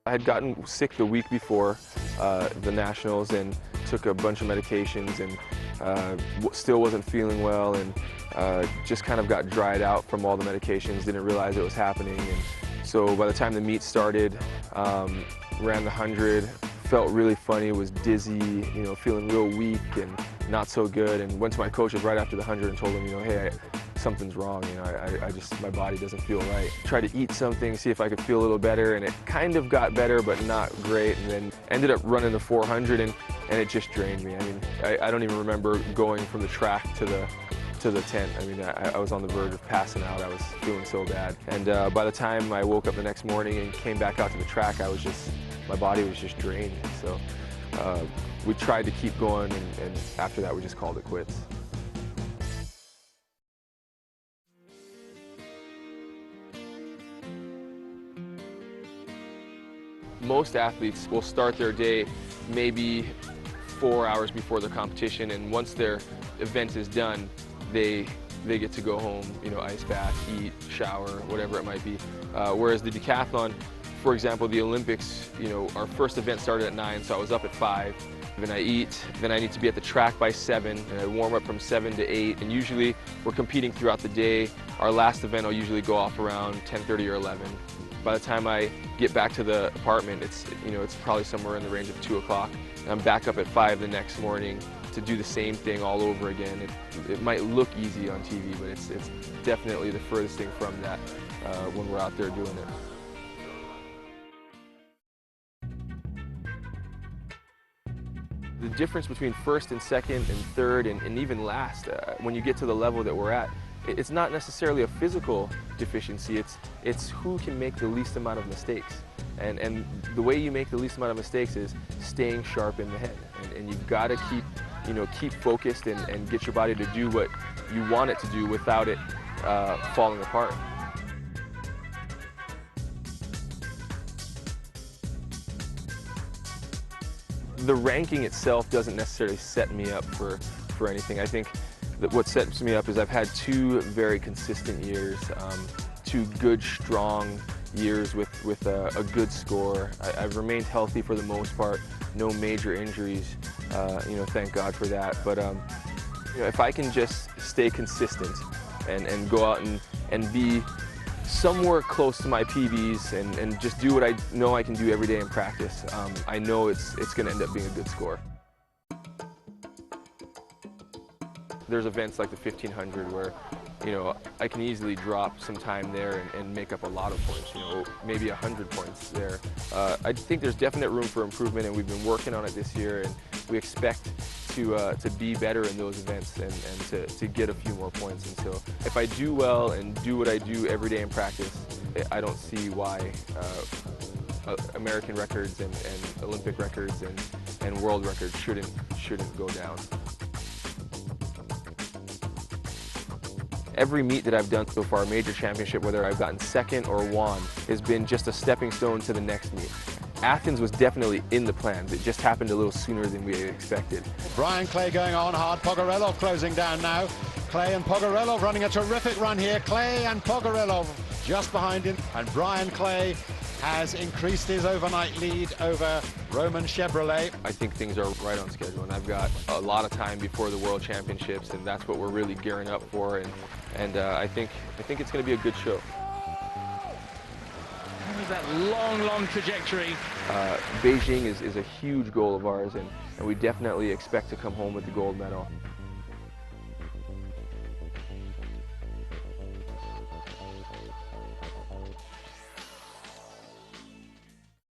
I had gotten sick the week before the Nationals and took a bunch of medications and still wasn't feeling well, and just kind of got dried out from all the medications, didn't realize it was happening. And so by the time the meet started, ran the 100, felt really funny, was dizzy, you know, feeling real weak and not so good, and went to my coaches right after the 100 and told them, you know, hey, something's wrong, you know, I just, my body doesn't feel right. Tried to eat something, see if I could feel a little better, and it kind of got better, but not great, and then ended up running the 400, and it just drained me. I mean, I don't even remember going from the track to the tent. I mean, I was on the verge of passing out. I was feeling so bad. And by the time I woke up the next morning and came back out to the track, my body was just drained. So we tried to keep going, and after that we just called it quits. Most athletes will start their day maybe 4 hours before the competition, and once their event is done, they get to go home, you know, ice bath, eat, shower, whatever it might be. Whereas the decathlon, for example, the Olympics, you know, our first event started at 9, so I was up at 5. Then I eat, then I need to be at the track by 7, and I warm up from 7 to 8, and usually we're competing throughout the day. Our last event will usually go off around 10:30 or 11. By the time I get back to the apartment, it's probably somewhere in the range of 2 o'clock. And I'm back up at 5 the next morning to do the same thing all over again. It might look easy on TV, but it's definitely the furthest thing from that when we're out there doing it. The difference between first and second and third and even last, when you get to the level that we're at, it's not necessarily a physical deficiency, it's who can make the least amount of mistakes. And the way you make the least amount of mistakes is staying sharp in the head. And you've got to keep focused and get your body to do what you want it to do without it falling apart. The ranking itself doesn't necessarily set me up for anything. I think that what sets me up is I've had 2 very consistent years, 2 good, strong years with a good score. I've remained healthy for the most part, no major injuries, you know, thank God for that. But you know, if I can just stay consistent and go out and be somewhere close to my PBs and just do what I know I can do every day in practice, I know it's going to end up being a good score. There's events like the 1500 where, you know, I can easily drop some time there and make up a lot of points, you know, maybe 100 points there. I think there's definite room for improvement, and we've been working on it this year, and we expect to be better in those events and to get a few more points. And so if I do well and do what I do every day in practice, I don't see why American records and Olympic records and world records shouldn't go down. Every meet that I've done so far, a major championship, whether I've gotten second or won, has been just a stepping stone to the next meet. Athens was definitely in the plans. It just happened a little sooner than we expected. Bryan Clay going on hard. Pogorelov closing down now. Clay and Pogorelov running a terrific run here. Clay and Pogorelov just behind him. And Bryan Clay has increased his overnight lead over Roman Chevrolet. I think things are right on schedule, and I've got a lot of time before the World Championships, and that's what we're really gearing up for. And I think it's going to be a good show. There's that long trajectory. Beijing is a huge goal of ours, and we definitely expect to come home with the gold medal.